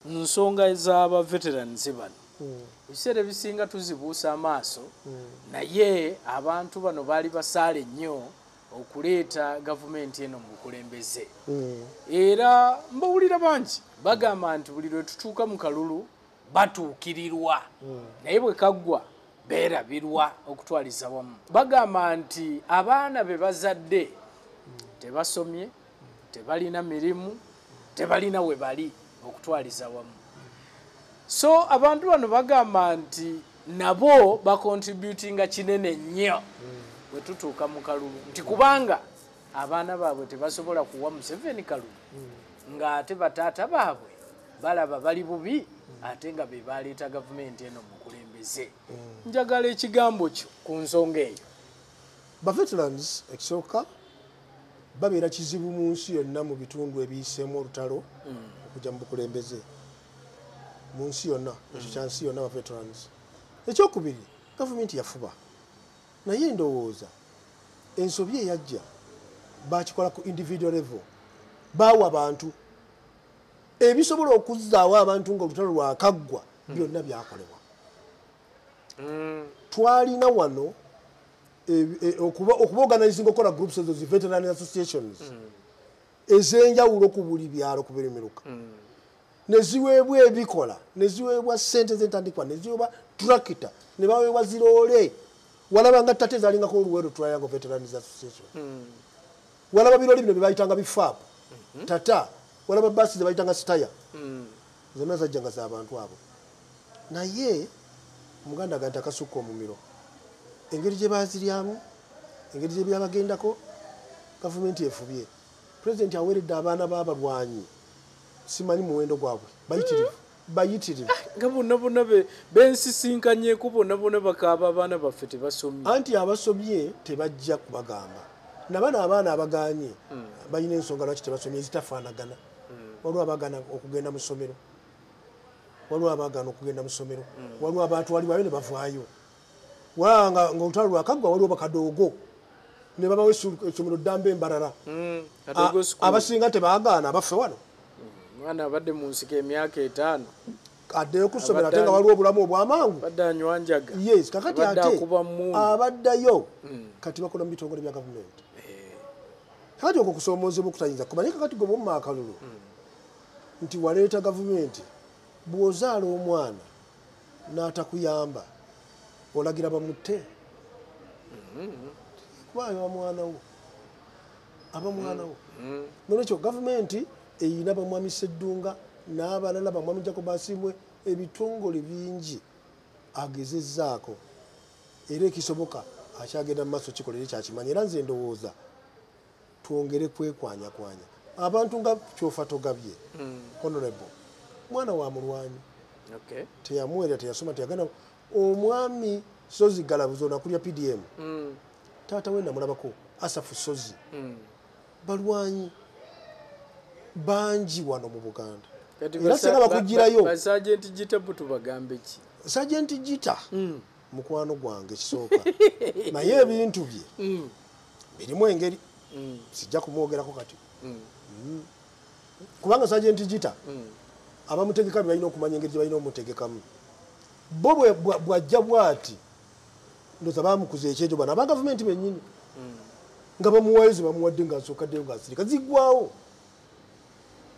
nsonga ez'aba veterans bano ebiseera ebisinga tuzibuusa amaaso naye abantu bano baali basaale nnyo okuleeta gavumenti eno mu bukulembeze era mbawulira bangi bagamba nti buli lwe tutuuka mu kalulu batuukirirwa naye bwe kaggwa beerabirwa okutwaliza wamu bagamba nti abaana be bazadde tebasomye tebalina mirimu tebalina we bali okutwaliza wamu so abantu bano bagamba nti nabo bakontributinga kinene nnyo bwe tutuuka mu kalulu nti kubanga abaana baabwe tebasobola kuwa Museveni kalulu ng'ate bataata baabwe balaba bali bubi ate nga be baleeta gavumenti eno mu kulembeze njagala ekigambo kyo ku nsonga eyo baveterans ekisooka babeera kizibu mu nsi yonna mu bitundu ebiyiseemu olutalo okujja mu bukulembeze mu nsi yonna ekyo kya nsi yonna baveterans ekyokubiri gavumenti yafuba naye ndowooza ensobi eyajja bakikola ku individual level baawa abantu ebisobola okuzzaawo abantu nga olutalo lwakaggwa byonna byakolebwa twalina wano okuba organizing okola groups ezo zi veteran associations ezenjawulo ku buli byalo ku birimiruka neziweebwa ebikola neziweebwa ssente z'entandikwa neziweebwa tractor ne baweebwa ziroole walaba nga tate zalingako oluweero Triangle Veterans Association walaba biroli bino byebayitanga bifaapu tata walaba basi zebayitanga staya zonna zajjanga z'abantu abo naye omuganda ganti akasukka omumiro engeri gye baziryamu engeri gye byabagendako gavumenti efubye pulezidenti aweeredde abaana b'abalwanyi simanyi muwendo gwabwe bayitirivu nga bonna bensisinkanyeko bonna bakaaba abaana baffe tebasomye anti abasomye tebajja kubagamba nabano abaana abaganye balina ensonga lwaki tebasomye ezitafaanagana waliwo abaagana okugenda mu ssomero waliwo abaagana okugenda mu ssomero waliwo abatwalibwayo ne bavaayo walaba nga olutalo lwakaggwa waliwo bakadoogo ne babawo essomero ddamba embalala abasinga tebaagaana abaffe wano mwana abadde mu nsiko emyaka 5 addeyo ku ssomero ate nga waliwo obulamu obwamangu badde anywa njaga yes kakati ate abaddayo kati bakola mu bitongole bya gavumenti kati okwo kusoomoozebwa okutayinza kumanye kakati gwe bwomma akalulu nti waleeta gavumenti bw'ozaala omwana n'atakuyamba olagira bamutte kubayo aba mwana wo nolwekyo gavumenti eyina bamwami Sseddunga n'abalala bamwami Jacob Asiimwe ebitongole bingi agezezzaako era ekisoboka akyagenda mu maaso kikolere kyakimanya era nze ndowooza twongere kwekwanyakwanya abantu nga kyofa togabye honorable mwana wa mulwanyi teyamuwerera teyasoma teyagana omwami Sozi Galabuzo nakulya PDM taata we namulabako Asafu Sozi balwanyi bangi wano mu Buganda era singa bakugirayo Sergeant Gita butu bagambe ki Sergeant Gita mukwano gwange kisooka naye ebintu bye birimu engeri sijja kumwogerako kati kubanga Sergeant Gita abamutegeka balina okumanya engeri gye balina omutegekamu bo bwajja bwati ndoza bamukuza ekyejo bana aba gavumenti bennyini nga bamuwayo bamuwadde nga asooka ddeyo ng'asirika ziggwawo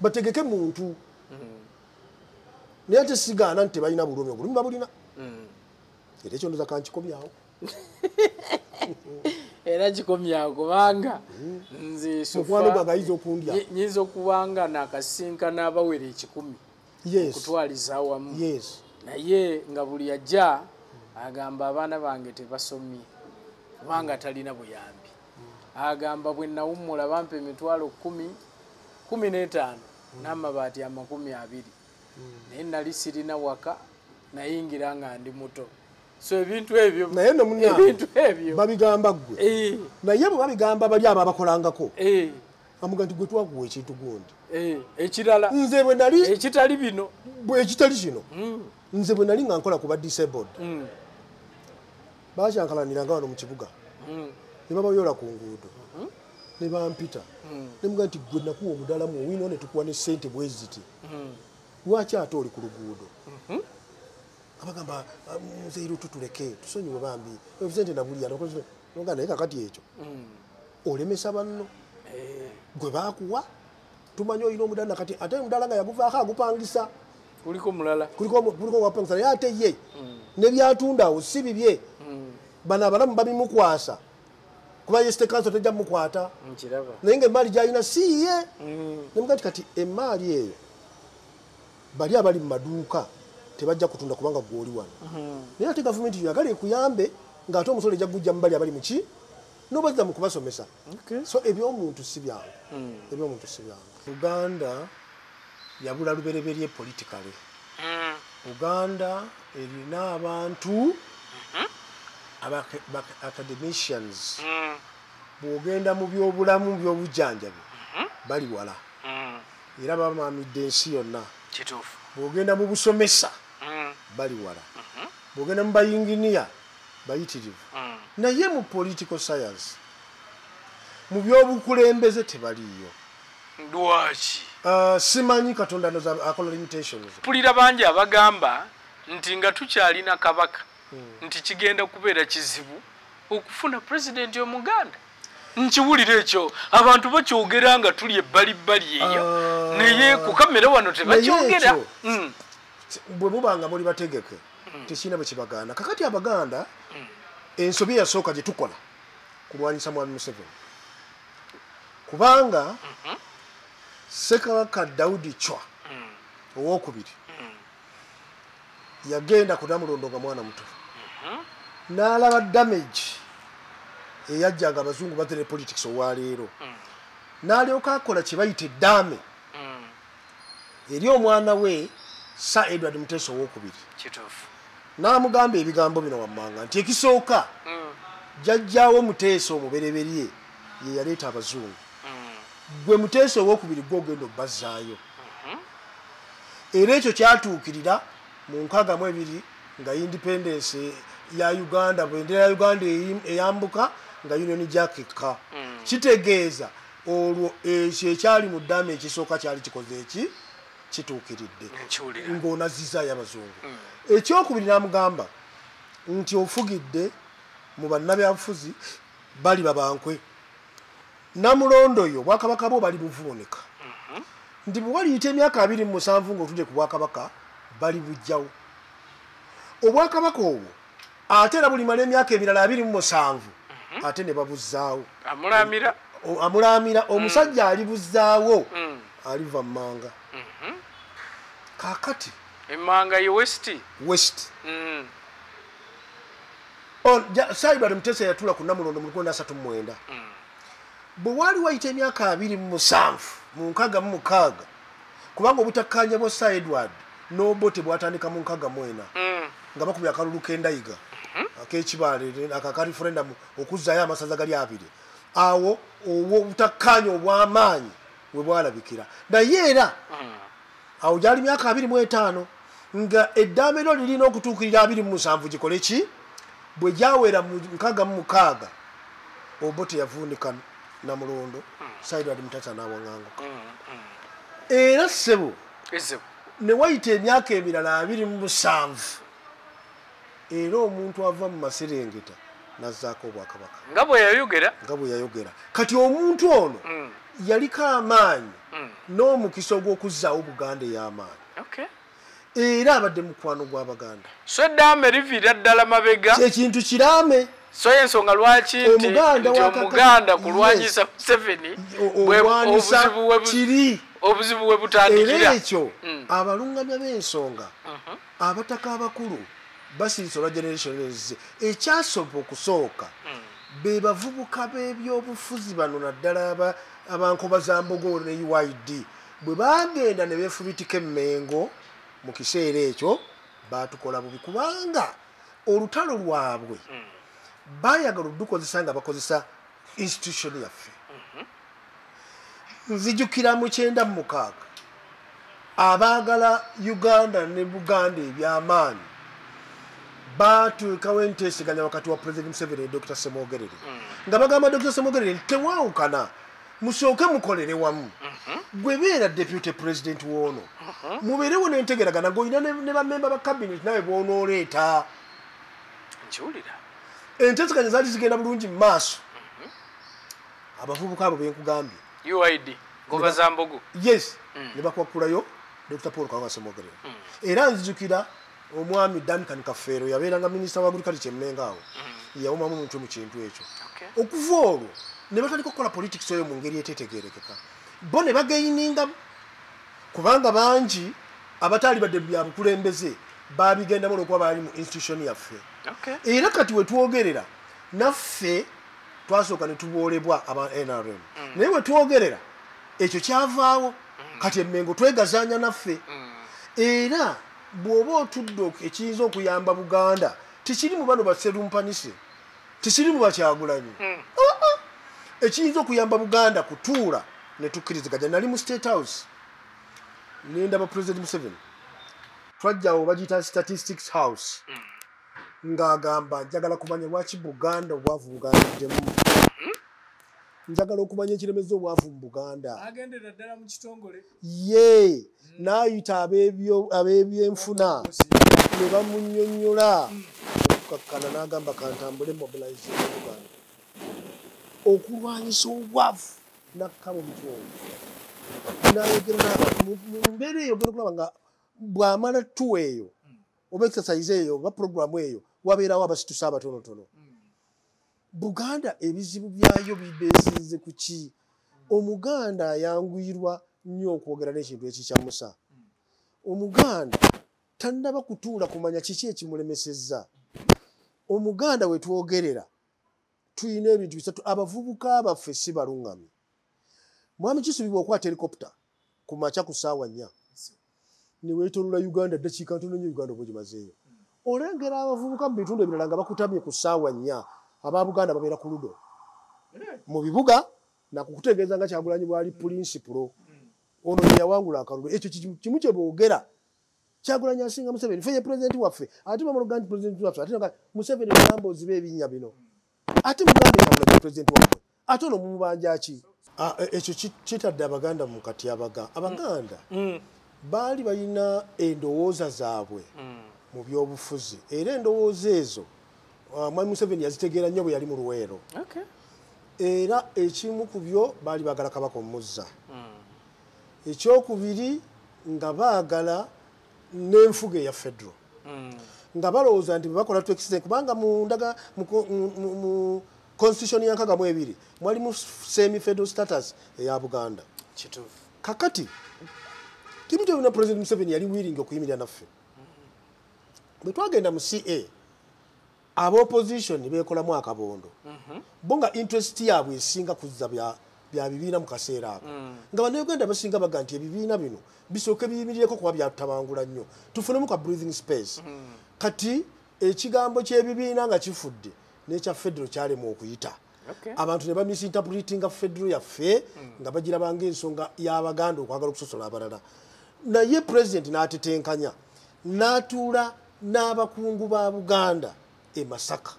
bategeke muntu naye ate sigaana nti tebalina bulumi obulumi babulina era ekyo ndoza kankikomyawo era kikomyawo kubanga nze mukwano gwange ayinza okundya nyinza okubanga nakasinkana abawera 10 okutwaliza awamu naye nga buli ajja agamba abaana bange tebasomye kubanga talina buyambi agamba bwe nawummula bampa emitwalo 15 n'amabaati 20 naye nali sirina waka nayingira nga ndi muto so ebintu ebyo naye babigamba ggwe naye bwe babigamba bali abo abakolangako amuga nti gwe twakuwa ekintu gundi ekirala nze bwe nali ekitali bino ekitali kino nze bwe nali nga nkola kuba disabled bakyankalaniranga wano mu kibuga ne babayola ku nguudo ne bampita ne muga nti gwe nakuwa omudala mu owino ne tukuwa ne ssente bwe ziti lwaki ate oli ku luguudo abagamba muzeeru tutuleke tusonyiwe bambi ebisente nabulya noga naye kakati ekyo olemesa banno gwe bakuwa tumanyi olina omudala nakati ate omudala nga yaguvaako agupangisa kuliko mulala kuliko wapangisa naye ate ye nebyatundawo si bibye bano abalamu babimukwasa kuba yesite kanso tejja mukwata naye nga emaali gyalina siye nemugati kati emaali eyo bali abali mu maduuka tebajja kutunda kubanga gwoli wano naye ate gavumenti yagala ekuyambe ng'ate omusolo ejja gujja mu bali abali muki nobazza mu kubasomesa so ebyomuntu si byangu ebyomuntu si byangu Uganda yabula lubereberye politically Uganda erina abantu academicians bwogenda mu byobulamu byobujjanjabi bali wala era bamamidde ensi yonna bwogenda mu busomesa bali wala bwogenda mu bayinginiya bayitirivu naye mu political science mu byobukulembeze tebaliyo lwaki simanyi katonda akola limitations pulira bangi abagamba nti nga tukyalina kabaka nti kigenda kubeera kizibu okufuna pulezidenti omuganda nkiwulira ekyo abantu bakyogera nga tuli ebbalibbali eyo naye ku kamera wano tebakyogera bwe mubanga muli bategeke tekirina bwe kibaganda kakati abaganda ensobi yasooka gye tukola kulwanyisa mwami Museveni kubanga Ssekabaka Daudi Chwa owokubiri yagenda ku Namulondo nga mwana muto n'alaba damage eyajjanga abazungu batere politics owaleero n'alyoka akola kye bayita eddaame eri omwana we Sir Edward Muteesa owokubiri n'amugamba ebigambo bino wammanga nti ekisooka jjajjaawo Muteesa omubereberye ye yaleeta abazungu gwe Muteesa owokubiri gw'ogenda obbazaayo era ekyo kyatuukirira mu 62 nga independence ya Uganda bwendera ya Uganda eyambuka nga Union Jack kitegeeza olwo ekyo ekyali mu ddaame ekisooka kyali kikoze eki kituukiridde ng'onaziza y'abazungu ekyokubiri n'amugamba nti ofugidde mu bannabyabufuzi bali babankwe Namulondo yo bwakabaka bo bali buvuunika ndi bwe waliyita emyaka 27 ng'otudde ku bwakabaka bali bujjawo obwakabaka obwo ate era buli mala emyaka emirala 27 ate ne babuzzaawo amulamira omusajja alibuzzaawo aliva mmanga kakati emmanga ye west Sir Muteesa yatula ku Namulondo mu 1939 bwe wali wayita emyaka 27 mu 66 kubanga obutakkanya bwa Sir Edward n'Obote bwatandika mu 64 nga bakubya akalulu k'endayiga ak'ekibaale aka referendum okuzzaayo amasaza gali abiri awo obutakkanya obw'amaanyi we bwalabikira naye era awo gyali myaka 25 nga eddaame lyo lirina okutuukirira 27 gikole ki bwe gyawera mu 66 Obote yavuunika Namulondo Sir Edward Muteesa n'awaŋŋanguka era ssebo ne wayita emyaka emirala 27 era omuntu ava mu Maserengeta n'azzaako obwakabaka nga bwe yayogera kati omuntu ono yaliko amaanyi n'omukisa ogw'okuzzaawo Buganda ey'amaanyi era abadde mukwano gw'Abaganda so eddaame liviira ddala mabega ekintu kiraame so ensonga lwaki nti omuganda kulwanyisa Museveni obuzibu we butandikira era ekyo abalungamya b'ensonga abataka abakulu basirise olwa generation ezze ekyasobola okusooka be bavubuka b'ebyobufuzi bano naddala abankoba za Mbogo ne UID bwe bagenda ne beefubitika emmengo mu kiseera ekyo baatukola bubi kubanga olutalo lwabwe bayagala odukozesa nga bakozesa institution yaffe nzijukira mu 96 abaagala Uganda ne Buganda ebyamaanyi baatuukawo enteeseganya wakati wa President Museveni ne Dr. Semogerere nga bagamba Dr. Semogerere tewawukana musooke mukolere wamu gwe beera deputy president woono mubeerewo n'entegeragana ng'olina ne bamemba ba cabinet nawe bw'onooleeta nkiwulira enteeseganya zaali zigenda bulungi mu maaso abavubuka abo benkugambye UID ngova za mbogo yes ne bakwakulayo Dr. Paul Kawanga Ssemwogerere era nzijukira omwami Duncan Kafeero yabeeranga minisita wa agriculture Mmengo awo yawumamu omuntu mu kintu ekyo okuva olwo ne batandika okukola politics oyo mu ngeri etetegerekeka bo ne bagaininga kubanga bangi abataali badde bya bukulembeze babigendamu olwokuba baali mu institution yaffe era kati we twogerera naffe twasooka ne tuboolebwa aba NRM naye we twogerera ekyo kyavaawo kati Mmengo twegazaanya naffe era bw'oba otudde ekiyinza okuyamba Buganda tekiri mu bano baserumpanise tekiri mu Bakyagulanyi ekiyinza okuyamba Buganda kutuula ne tukkiriziganya nali mu State House nendaba President Museveni twajjawo bagiyita Statistics House ng'agamba njagala kumanya lwaki Buganda obwavu bugandiddemu njagala okumanya ekiremeza obwavu mu Buganda agendera ddala mu kitongole ye n'ayita ab'ebyenfuna ne bamunnyonnyola okukakkana n'agamba kantambule mobilizing Buganda okulwanyisa obwavu nakka mu bitundu n'ayogera n'abantu mu mbeera eyo ogenda okulaba nga bw'amala tuwa eyo oba exercise eyo oba programu eyo wabeerawo abasitusa abatonotono Buganda ebizibu byayo bibeesinze ku ki Omuganda ayanguyirwa nnyo okwogera n'ekintu ekikyamusa Omuganda tannaba kutuula kumanya kiki ekimulemesezza Omuganda we twogerera tuyina ebintu bisatu abavubuka baffe si baluŋŋami mwami kisubibwa okwata helicopter ku makya ku ssaawa 4 ne weetolola Uganda ddakiika ntono nnyo Uganda oba ogimazeeyo olengera abavubuka mu bitundu ebirala nga bakutamye ku ssaawa 4 aba Buganda babeera ku ludo mu bibuga nakukutegeeza nga Kyagulanyi bwali principal ono ye yawangula akalulu ekyo kimu kye boogera Kyagulanyi asinga Museveni feye president waffe ate bamuluganda president waffe ate nga Museveni n'amba oziba ebinnya bino ate Muganda Kyagulanyi president waffe ate ono mumubanja ki ekyo kitadde Abaganda mu katyabaga Abaganda baali balina endowooza zaabwe mu byobufuzi era endowooza ezo Mwami Museveni yazitegeera nnyo bwe yali mu Luweero era ekimu ku byo baali baagala Kabaka omuzza ekyokubiri nga baagala n'enfuga eya federo nga balowooza nti bakola twekisite kubanga mu constitution ya 62 mwali mu semi federal status eya Buganda kakati kimu kyonna President Museveni yali willing okuyimirira naffe bwe twagenda mu CA aba opposition beekolamu akabondo bo nga interest yaabwe esinga kuzza bya bibiina mu kaseera ako nga bannayuganda basinga baga nti ebibiina bino bisooke biyimirireko kuba byatabangula nnyo tufunemu ka breathing space kati ekigambo ky'ebibiina nga kifudde n'ekya federo kyalemu okuyita abantu ne bamisinterpretinga federo yaffe nga bagirabanga ensonga y'Abaganda okwagala okusosola abalala naye president n'atetenkanya n'atuula n'abakungu ba Buganda e Masaka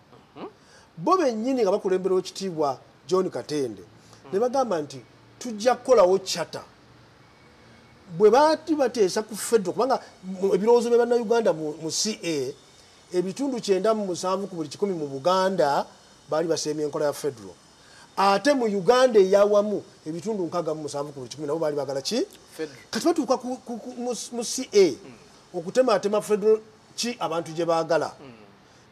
bo bennyini nga bakulembera ekitiibwa John Katende ne bagamba nti tujja kukolawo chata bwe baati bateesa ku federo kubanga ebirowoozo bya bannayuganda mu CA ebitundu 97 ku buli 100 mu Buganda baali basemye enkola ya federo ate mu Uganda eyawamu ebitundu 67 ku buli 100 nabo baali bagala ki kati batuuka mu CA okutematema federo ki abantu gye baagala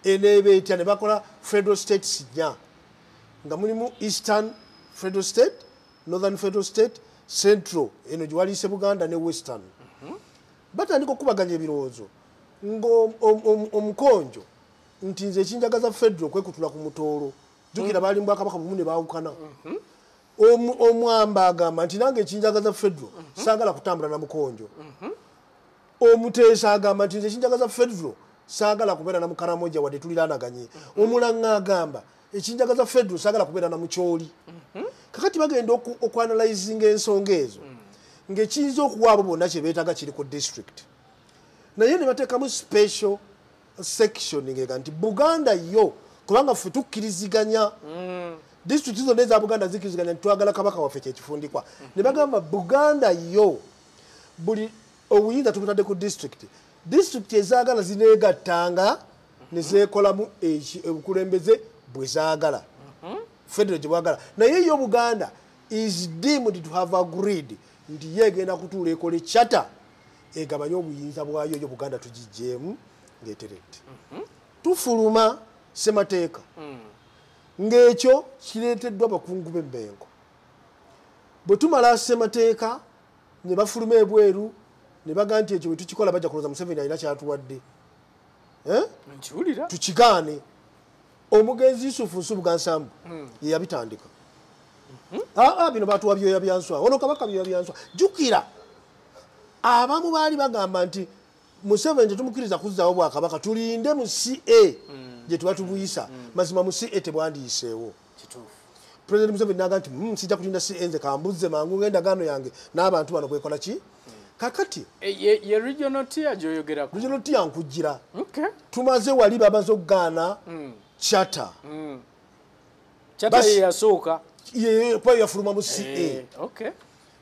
enebeetya ne bakola federal states nnya nga mulimu Eastern Federal State, Northern Federal State, Central eno giwaliise Buganda ne Western batandika okubaganya ebirowoozo ng'omukonjo nti nze ekinjagaza federo kwekutula ku mutoolo jjukira baali mu Bwakabaka bumu ne baawukana omwamba agamba nti nange ekinjagaza federo saagala kutambula na mukonjo omuteesa agamba nti nze ekinjagaza federo saagala kubeera na Mukaramoja wadde tuliranaganye omulanga agamba ekinjagaza federo saagala kubeera na Mukyoli kakati bagenda okuanalyzinga ensonga ezo ng'ekiyinza okuwa abo bonna kye beetaaga kiri ku district naye ne bateekamu special section ng'ega nti Buganda yo kubanga ffe tukkiriziganya district zonna eza Buganda zikiriziganya twagala kabaka waffe kyekifundikwa ne bagamba Buganda yo buli obuyinza tubutadde ku district ezaagala zineegattanga ne zeekolamu obukulembeze bwe zaagala federal gye bwagala naye yo Buganda is deemed to have agreed nti yegenda kutuula ekole chata egabanye obuyinza bwayo yo Buganda tugijjeemu ng'eteredde tufuluma ssemateeka ng'ekyo kireeteddwa abakungu b'Emmengo bwe tumala ssemateeka ne bafuluma ebweru ne baga nti ekyo bwe tukikola bajja kulooza Museveni alina kyatuwadde tukigaane omugenzi Yusufu Nsubuga Nsambu ye yabitandika bino batuwa byoya byanswa ono kabaka byoya byanswa jukira abamu baali bagamba nti Museveni tetumukiriza kuzzaawo bwakabaka tulinde mu CA gye tuba tubuyisa mazima mu CA tebwandiyiseewo President Museveni naga nti sijja kutinda CA nze kambuzze mangu ng'endagaano yange n'abantu bano kwekola ki kakati ye regional tier gyoyogerako regional tier nkujjira tumaze wali bamaze okugaana chata chata ye yasooka kwa yafuluma mu CA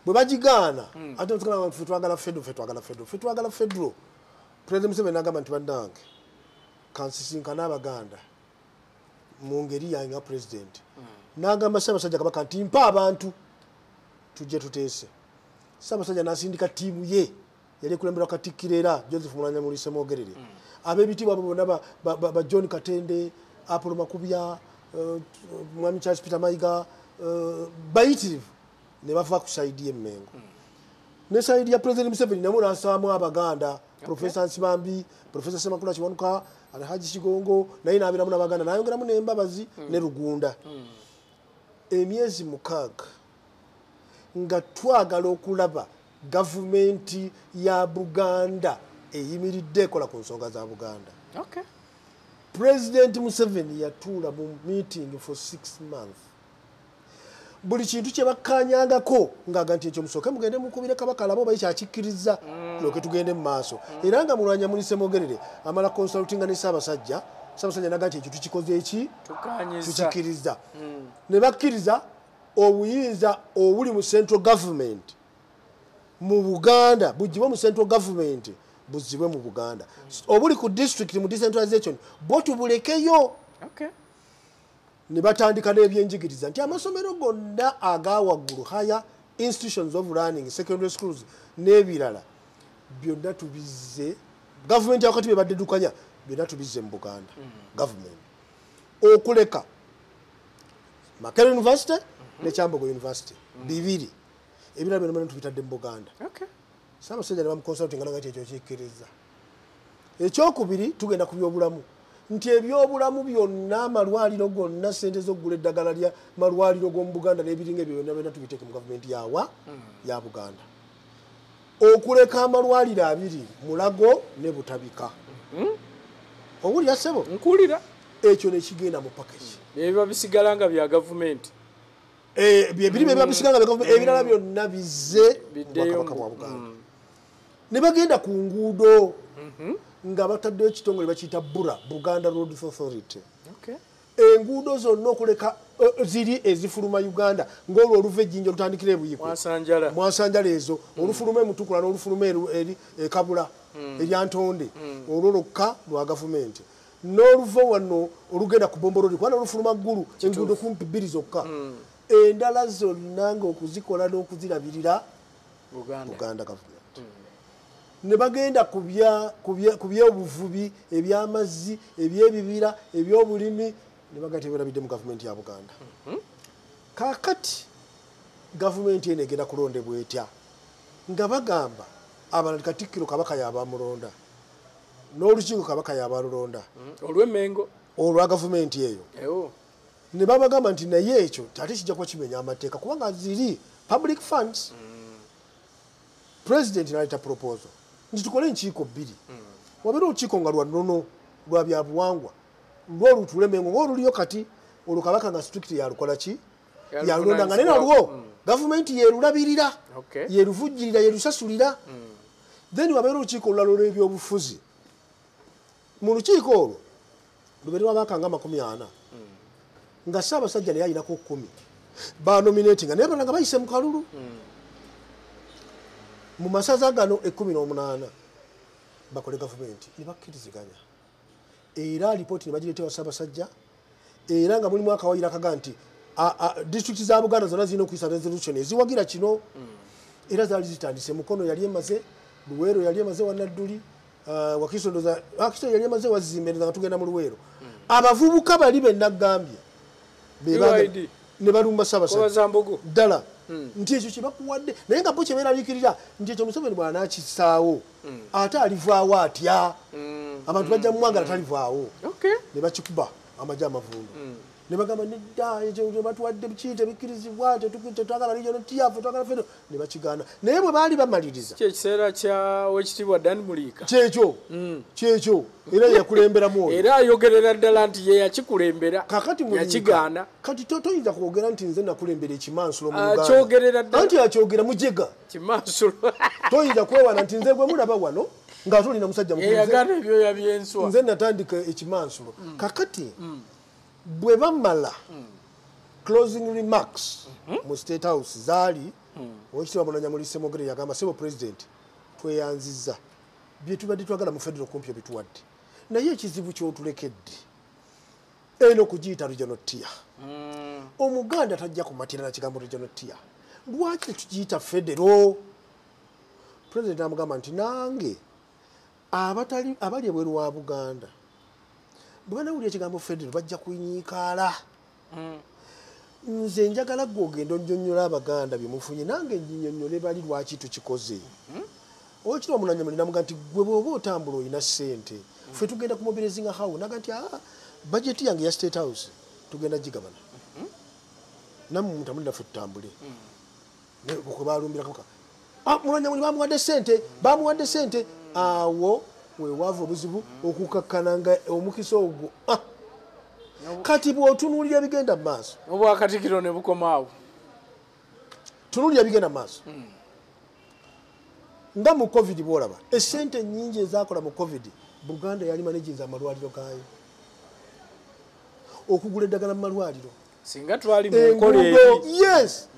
bwe bagigaana ate tukana ffe twagala federal President Museveni nagamba nti bannange kansisinkana Abaganda mu ngeri yange nga president nagamba Ssaabasajja Kabaka nti mpa abantu tujje tuteese Ssaabasajja n'asindika ttiimu ye yali ekulembera Katikkiro era Joseph Mulanya Mulise Mwogerere ab'ebitiibwa bonna ba John Katende Apollo Makubya Mwami Charles Peter Mayiga bayitirivu ne bava ku saidi y'Emmengo ne saidi ya President Museveni namwe n'asaamu Abaganda Professor Nsibambi Professor Semakula Kiwanuka Alhaji Kigongo naye n'abeeramu n'Abaganda n'ayongeramu n'Embabazi ne Rugunda emyezi 6 nga twagala okulaba gavumenti ya Buganda eyimiridde ekola ku nsonga za Buganda. President Museveni yatuula mu meeting for 6 months. Buli kintu kye bakkanyangako ng'aga nti ekyo musooke mugende mukubire kabaka alaba oba ekyakikkiriza tulyoke tugende mu maaso. Era nga Mulwanya Mulise Mwogerere amala consultinga ne Ssaabasajja naga nti ekyo tukikoze eki tukikkiriza. Ne bakkiriza obuyinza obuli mu central government mu Buganda bugibwe mu central government buzibwe mu Buganda obuli ku district mu decentralization bo tubulekeyo. Ne batandika n'ebyenjigiriza nti amasomero gonna agawaggulu higher institutions of learning secondary schools n'ebirala byonna tubizze gavumenti wakati be baddedukanya byonna tubizze mu Buganda government okuleka Makerere University ne Kyambogo University bibiri ebirala byonna tubitadde mu Buganda. Ssaabasajja ne bamuconsultinga nga ekyo kikkiriza. Ekyokubiri tugenda ku byobulamu nti ebyobulamu byonna amalwaliro gonna ssente z'okugula eddagala lya malwaliro g'omu Buganda n'ebiringa ebyo byonna tubiteeke mu gavumenti ya Buganda. Okuleka amalwaliro 2 Mulago ne Butabika. Owulira ssebo? Nkuwulira. Ekyo ne kigenda mu package. Ebiba bisigala nga bya gavumenti. Bibiri biba bisigala nga gavumenti ebirala byonna bizze Bwakabaka bwa Buganda. Ne bagenda ku nguudo nga bataddeyo ekitongole bakiyita BURA Buganda Road Authority. Enguudo zonna okuleka ziri ezifuluma Uganda ng'olwo oluva ejjinja olutandikira e Buyiko mwasanjala ezo olufuluma e Mutukula n'olufuluma eri Kabula erya Ntonde olwo lwokka lwa gavumenti n'oluva wano olugenda ku Bombo Road kubanga olufuluma ggulu enguudo kumpi 2 zokka endala zonna ng'okuzikola n'okuzirabirira Buganda gavumenti. Ne bagenda ku by'obuvubi eby'amazzi eby'ebibira eby'obulimi ne bagenda birabidde mu gavumenti ya Buganda. Kaakati gavumenti eno egenda kulondebwa etya nga bagamba abalala Katikkiro kabaka y'abamulonda n'olukiiko kabaka y'abalulonda olw'Emmengo olwa gavumenti eyo ne babagamba nti naye ekyo ate kijja kuba kimenya amateeka kubanga ziri public funds. President n'aleeta proposal nti tukole enkiiko 2 wabeera olukiiko nga lwa nnono lwa byabuwangwa lw'olutula Emmengo ng'oluliyo kati olwo kabaka nga strict yalukola ki yalulonda nga nenalwo gavumenti yerulabirira yeruvujjirira yerusasulira. Then wabeera olukiiko olulala olw'ebyobufuzi mu lukiiko olwo lubeerera abaka nga 40 nga Ssaabasajja naye ayinako 10 banominatinga naye balanga bayise mu kalulu mu masaza gano 18 bakole gavumenti ne bakkiriziganya era alipooti ne bagireetewa Ssaabasajja era nga mulimu akawayira akaga nti disitulikiti za Buganda zonna zirina okuyisa resolution eziwagira kino era zaali zitandise Mukono yali emaze Luweero yali emaze Wanadduli Wakiso yali emaze Wazimbereza nga tugenda mu Luweero abavubuka bali bennagambye ne balumba Ssaabasajja ddala nti ekyo kyebakuwadde naye nga bo kyebeeraliikirira nti ekyo Museveni bw'anaakissaawo ate alivaawo atya abantu bajja mu mwanga atalivaawo ne bakikuba amagye amavundu ne bagamba nedda ekyo batuwadde kiyite bikkirizibwa tetwagala regional tiafu twagala federo ne bakigaana naye bwe baali bamaliriza kyekiseera kya Oweekitiibwa Dan Muliika kyekyo era yakulemberamu oyo era ayogerera ddala nti ye yakikulembera kakati yakigaana kati toyinza kwogera nti nze nakulembera ekimansulo mu akyogerera ddala anti akyogera mujega kimansulo toyinza kwewana nti nze gwe mulaba wano nga tolina musajja mukulu yagana ebyoya by'enswa nze natandika ekimansulo kakati bwe bamala closing remarks mu State House zaali Oweekitiibwa Munnanyamuli Ssemwogere yagamba Ssebo President tweyanziza bye tubadde twagala mu federal kumpi bituwadde naye ekizibu kyotulekedde eno kugiyita regional tier omuganda tajja kumatira na kigambo regional tier lwaki tukiyita federal President amugamba nti nange abali ebweru wa Buganda bwana uli ekigambo federal bajja kunyiikaala nze njagala gwe ogenda onnyonnyola Abaganda bye mufunye nange nnyonnyole bali lwaki tukikoze Oweekitiibwa Munnanyamuli namuga nti gwe bw'oba otambula olina ssente ffe tugenda kumobilizinga hawo naga nti bajeti yange ya State House tugenda gigabana nammwe mutambulira ffe tutambule kwe balumbira kabaka Munnanyamuli bamuwadde ssente awo weewava obuzibu okukakkana nga omukisa ogwo kati bw'otunuulira bigenda mu maaso obwakatikkiro ne bukomaawo tunuulira bigenda mu maaso nga mu covid bw'olaba essente nnyingi ezaakola mu covid Buganda yali managinza amalwaliro gaayo okugula eddagala mu malwaliro singa twali mu nkola ebi yes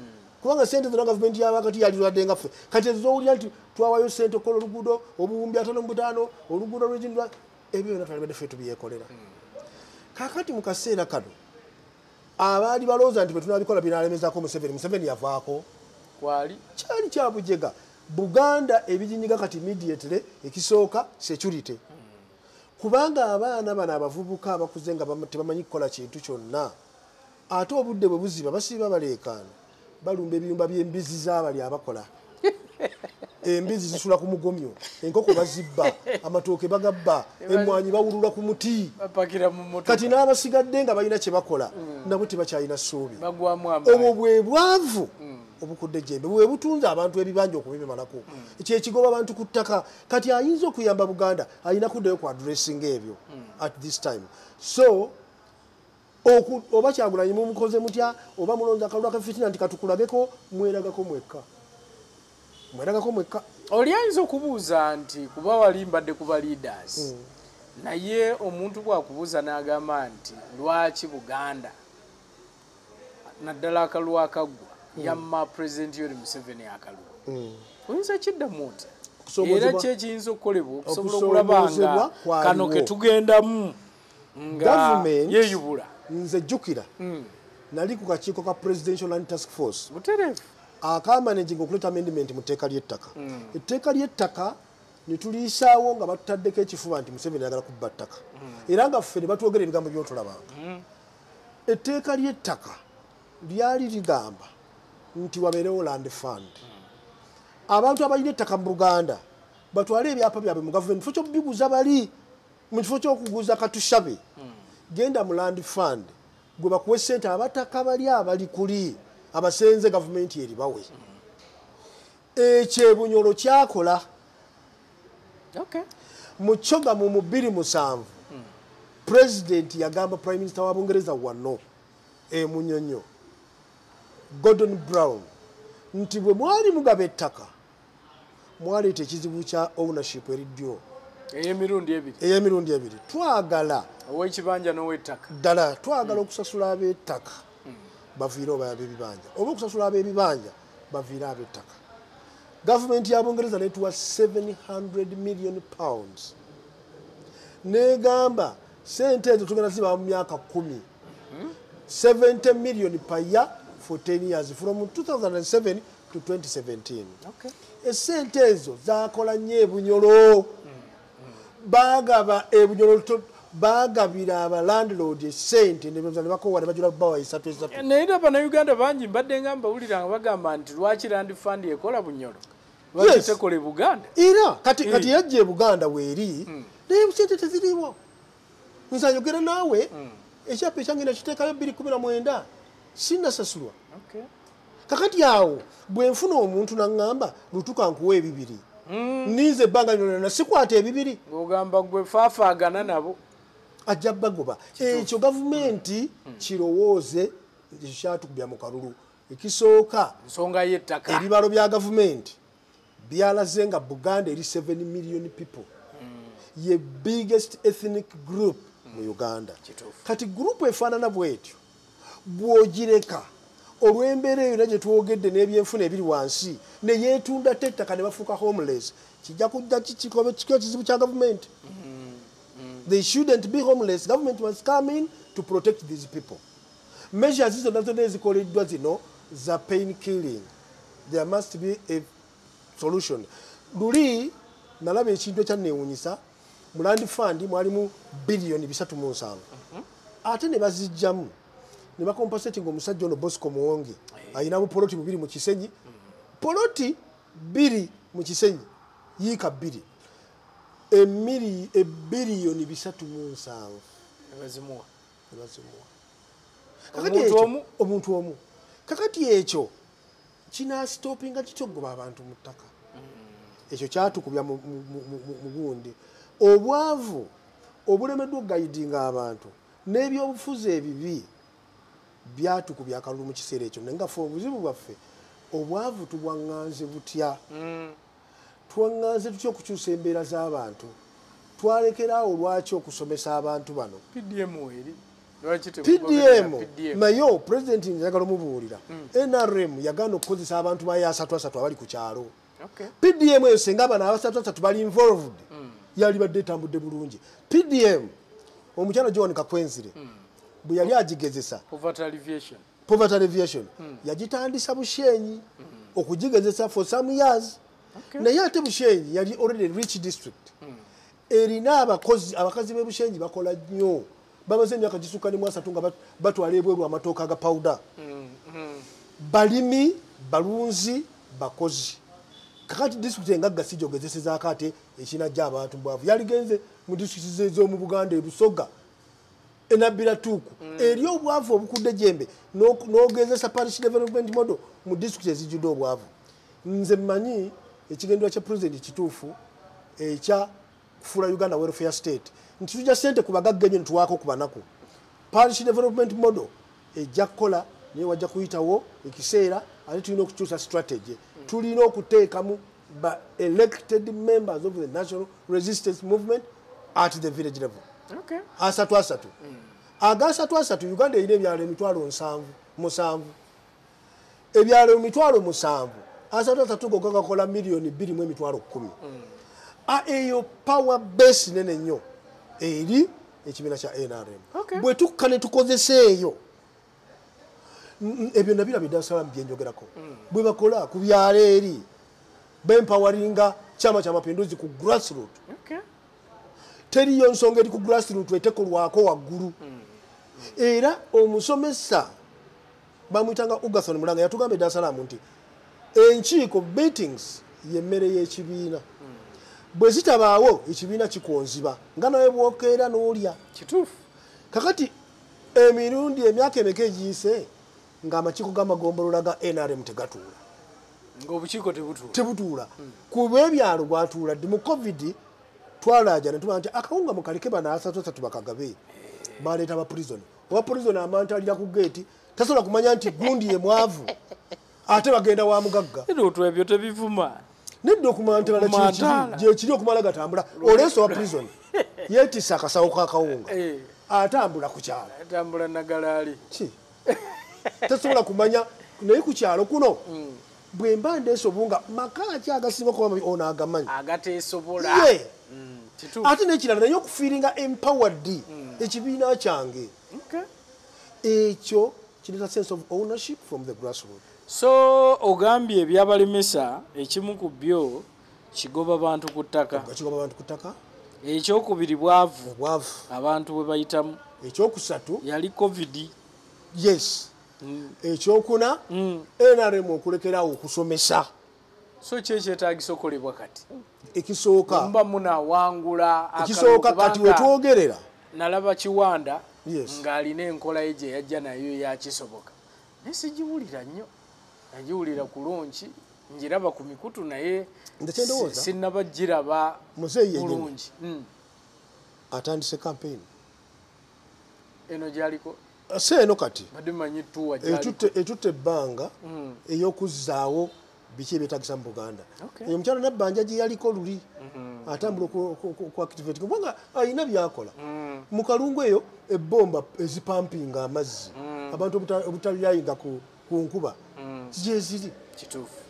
kubanga sente zonna gavumenti yabakati yaliradde nga ffe kati ezowulira nti twawayo sente okukola oluguudo obuwumbi 55 oluguudo lw'ejindwa ebyo byonna twalibadde ffe tubyekolera kakati mu kaseera kano abaali balowooza nti bwe tunaabikola binalemezaako Museveni yavaako kyali kya bujega Buganda ebiginyiga kati immediately ekisooka security kubanga abaana bano abavubuka abakuze nga tebamanyi kukola kintu kyonna ate obudde bwe buziba basiiba baleekaana balumba ebiyumba by'embizi z'abali abakola embizi zisula ku mugomyo enkoko bazibba amatooke bagabba emmwanyi bawulula ku muti kati n'abasigadde nga balina kye bakola nabo tebakyalina ssuubi obwo bwe bwavu obukudde jembe bwe butunze abantu ebibanja okubimalako kyekigoba abantu ku ttaka kati ayinza okuyamba Buganda alina kuddayo ku addressing ebyo at this time so oba Kyagulanyi mumukoze mutya oba mulonza akalulu akafitina nti katukulabeko mweragako mwekka oli ayinza okubuuza nti kuba walimbadde kuba leaders naye omuntu bwakubuuza n'agamba nti lwaki Buganda naddala akalulu akaggwa yamma President Yoweri Museveni akalulu oyinza kiddamu oti era kyekiyinza okukolebwa okusobola okulaba nga kano ketugendamu nga yeeyubula nze jjukira nali ku kakiiko ka Presidential Land Task Force butereevu akamanaging okuleta amendment mu tteeka ly'ettaka etteeka ly'ettaka ne tuliisaawo nga batutaddeko ekifuba nti Museveni ayagala kubba ttaka era nga ffe ne batwogera ebigambo by'otulabanga etteeka ly'ettaka lyali ligamba nti wabeerewo land fund abantu abalina ettaka mu Buganda batwale ebyapa byabwe mu gavumenti kifo ky'okubibuza bali mu kifo ky'okuguza katushabe genda mu land fund gwe bakuwe ssente abataka bali abali kuli abasenze gavumenti eribawe ekyebunyolo kyakola mu Kyoga mu 2007 President yagamba Prime Minister wa Bungereza wano Munyonyo Gordon Brown nti bwe mwali mugaba ettaka mwaleeta ekizibu kya ownership eriddyo ey'emirundi ebiri twagala ow'ekibanja n'ow'ettaka ddala twagala okusasula ab'ettaka baviire oba ab'ebibanja oba okusasula ab'ebibanja baviire ab'ettaka. Gavumenti ya Bungereza netuwa £700 million negamba sente ezo tugenda ziba mu myaka 10 70 million per year for 10 years from 2007 to 2017. Esente ezo zakola nnyo ebunyolo bagaba ebunyolo bagabira abalandlord esente ne bakowa ne bajula bawa 3 naye Bannayuganda bangi mbadde nga mbawulira nga bagamba nti lwaki Land Fund ekola bunyolo tekola Buganda era kati yajja Buganda weeri naye sente teziriwo. Nsayogera naawe ekyapa ekyange nakiteekayo 2019 sinnasasulwa. Kakati awo bwe nfuna omuntu naŋŋamba lutuka nkuwa ebibiri nize ebbanga lyonna sikwata ebibiri ng'ogamba gwe faafaagana nabo ajja bagoba. Ekyo gavumenti kirowooze ekyatukubya mu kalulu. Ekisooka nsonga y'ettaka ebibalo bya gavumenti byalaze nga Buganda eri 7 million people ye biggest ethnic group mu Uganda. Kati group efaanana bwetyo bw'ogireka olw'embeera eyo nagye twogedde n'ebyenfuna ebiri wansi ne yeetunda ettaka ne bafuuka homeless kijja kujja kikobe kizibu kya gavumenti. They shouldn't be homeless. Government must come in to protect these people. Measures hizo nazo nezikoleddwa zino za pain killing. There must be a solution. Luli nalaba ekintu ekyanneewuunyisa mu Land Fund mwalimu bilioni 3.7 ate ne bazijjamu ne bakompensating omusajja ono Bosco Muwonge ayinamu poloti 2 mu Kisenyi poloti 2 mu Kisenyi yiika 2 bilioni 3.7 ebazimuwa omuntu omu. Kakati ekyo kinastopinga kityogoba abantu mu ttaka ekyo kyatukubya mu gundi obwavu obulemeddwa okugayidinga abantu n'ebyobufuzi ebibi byatukubya akalulu mu kiseera ekyo naye nga fe obuzibu bwaffe obwavu tubwaŋŋanze butya twaŋŋanze tutya okukyusa embeera z'abantu twalekeraawo lwaki okusomesa abantu bano PDM nayo pulezidenti njagala omubuulira NRM yagaana okukozesa abantu bayo 3 abali ku kyalo. PDM eyo senga abana 3 bali involved yali badde etambudde bulungi. PDM omukyala John Kakwenzire bwe yali agigezesa poverty alleviation yagitandisa Bushenyi okugigezesa for some years naye ate Bushenyi yali already rich district erina abakazi b'e Bushenyi bakola nnyo bamaze emyaka gisukka ne 3 nga batwala ebweru amatooka aga powder balimi balunzi bakozi. Kakati district engagga sijogezesezako ate ekinajja abantu bwavu yaligenze mu district ez'omu Buganda ebusoga enabbira tuuku eri obwavu obukudde jembe n'ogezesa parish development model mu district ezijjudde obwavu. Nze mmanyi ekigendwa kya president kituufu ekya kufuula Uganda welfare state nti tujja ssente ku bagagga ennyo netuwaako ku banaku. Parish development model ejja kukola naye wajja kuyitawo ekiseera ate tulina okukyusa strategy tulina okuteekamu ba elected members of the national resistance movement at the village level. Asatu aga 3 Uganda erina ebyalo 7,000 ebyalo 7,000 asatu gagakola milioni 2.10 eyo power base nene nnyo eri ekibiina kya NRM bwe tukka ne tukozesa eyo ebyo nabira Dar es Salaam byenjogerako bwe bakola ku byalo eri bempawaringa Chama cha Mapinduzi ku grassroots teriyo nsonga eri ku grassroots etekolwako waggulu era omusomesa bamuyitanga Ugathon Mulanga yatugamba Dar es Salaam nti enkiiko meetings yemmere y'ekibiina bwe zitabaawo ekibiina kikonziba nga nawe bwokeera n'olya kituufu. Kakati emirundi emyaka emeka egiyise ng'amakiiko g'amagombolola ga NRM tegatuula ng'obukiiko tebutuula kuba ebyalo bwatuula ddi mu covid twalaja ne tuba nti akawunga mukaleke bana 3 bakagabe baleeta abaprison amantalira ku geeti tasobola kumanya nti gundi ye mwavu ate bagenda wa mugagga ebyo tebivuma nedda okumantala gyekiri okumala gatambula oleeso wa prison yeetisa akasawo kakawunga atambula ku kyalo atambula nagalaali ki tasobola kumanya naye ku kyalo kuno bwe mba ndeesa obunga maka ki agasinga okuba mabi ono agamanyi agateesobola ate nekirala naye okufiiringa empowered ekibiina kyange ekyo kireta sense of ownership from the grassroot. So ogambye ebyabalemesa ekimu ku byo kigoba bantu ku ttaka ekyokubiri bwavu abantu bwe bayitamu ekyokusatu yali covid yes ekyokuna NRM okulekeraawo okusomesa so kyekyetaagisa okolebwa kati ekisooka mba munawangula ekisooka kati wetwogerera nalaba Kiwanda ng'alina enkola ye gye yajja nayo yakisoboka naye sigiwulira nnyo nagiwulira ku lungi njiraba ku mikutu naye sinnaba giraba bulungi atandise campaign eno gyaliko seeno kati badde manyi tuwa etutte ebbanga ey'okuzzaawo biki ebyetagisa mu Buganda eyo mukyalo Nabbanja gye yaliko luli atambula ku activate kubanga ayina byakola mu Kalungu eyo ebbomba ezipampinga amazzi abantu obutalirayinga ku nkuba gyeziri kituufu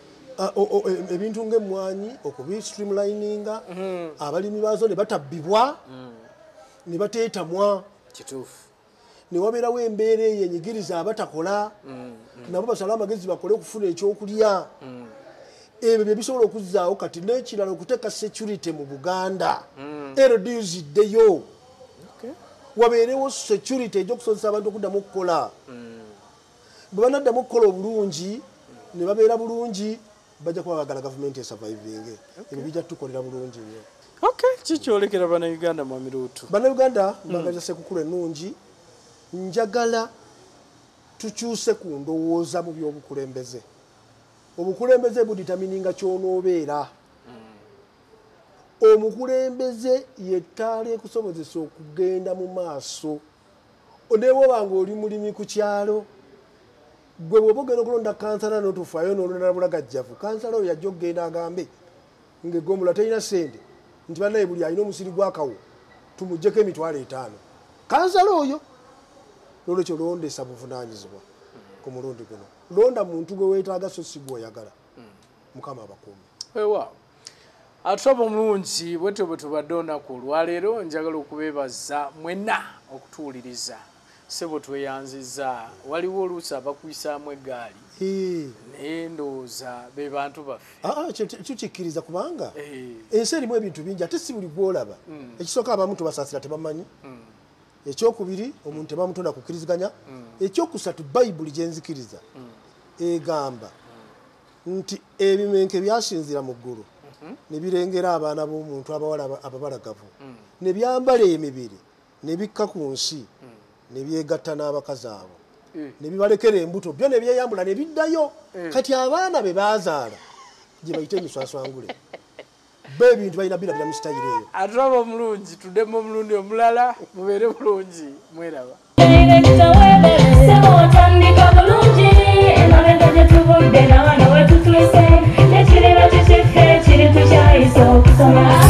ebintu ng'emmwanyi okubi streamlininga abalimi baazo ne batabbibwa ne bateetamwa kituufu ne wabeerawo embeera eyo enyigiriza abatakola nabo basale amagezi bakole okufuna ekyokulya ebyo bye bisobola okuzzaawo kati n'ekirala okuteeka security mu Buganda LDU ziddeyo wabeerewo security egy'okusozesa abantu okuddamu okukola bwe banaddamu okukola obulungi ne babeera bulungi bajja kuba bagala gavumenti esurviving ebyo bijja tukolera bulungi nnyo kikyolekera bannayuganda mwamiruutu bannayuganda mbagaliza sekukulu ennungi njagala tukyuse ku ndowooza mu by'obukulembeze obukulembeze buditamininga ky'onoobeera omukulembeze yettaala ekusobozesa okugenda mu maaso oneewobanga oli mulimi ku kyalo gwe bw'oba ogenda okulonda kansala n'otufaayo n'olonda bulagajjavu kansala oyo yajja okugenda agambe ng'eggombola terina ssente nti bannaye buli alina omusiri gw'akawo tumuggyeko $5,000 kansala oyo lolwekyo londesa buvunaanyizibwa ku mulundi guno londa muntu gwe weetaaga so si gw'oyagala mukama abakuumi weewaawo atulaba omulungi bwetyo bwe tubadde olunaku olwaleero njagala okubeebaza mwenna okutuwuliriza sebo tweyanziza waliwo oluusi abakuyisaamu eggaali naye ndowooza be bantu baffe kikikkiriza kubanga ensi erimu ebintu bingi ate si buli gwolaba ekisooka abamu tubasaasira tebamanyi ekyokubiri omuntu tebamutonda kukkiriziganya ekyokusatu bayibuli gyenzikiriza egamba nti ebimenke byasinzira mu ggulu ne birengera abaana b'omuntu abawala ababalagavu ne byambala emibiri ne bikka ku nsi ne byegatta n'abakazi abo ne bibalekera embuto byo ne byeyambula ne biddayo kati abaana be baazaala gye bayita emiswaswangule be ebintu balina birabira mu sitayiro eyo atulaba omulungi tuddemu omulundi omulala mubeere bulungi mweraba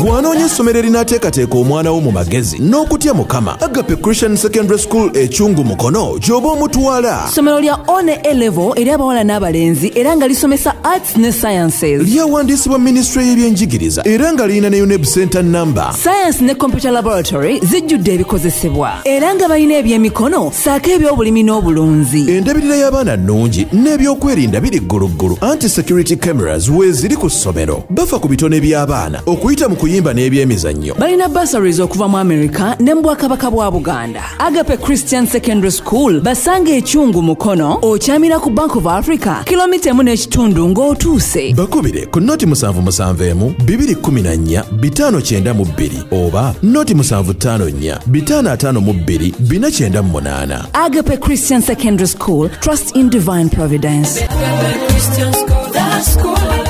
Gwanoonya essomero erinaateekateeka omwana wo mu magezi n'okutya Mukama. Agape Christian Secondary School Ekyungu Mukono gy'oba omutwala. Ssomero lya one A-level eri abawala n'abalenzi era nga lisomesa arts ne sciences. Lyawandiisibwa Ministry y'ebyenjigiriza era nga lirina ne UNEB Center number. Science ne computer laboratory zijjudde ebikozesebwa era nga balina ebyemikono saako eby'obulimi n'obulunzi. Endabirira y'abaana nnungi n'ebyokwerinda biri gguluggulu. Anti-security cameras weeziri ku ssomero. Bafa ku bitone by'abaana okuyita mu kuyimba n'ebyemizannyo. Balina bursaries okuva mu America ne mu Bwakabaka bwa Buganda. Agape Christian Secondary School basanga Ekyungu Mukono okyamira ku Bank of Africa kilomita 1.5 ng'otuuse. Bakubire ku noti 771 214 592 oba noti 754 552 498. Agape Christian Secondary School, trust in divine providence. Agape Christian School, the school.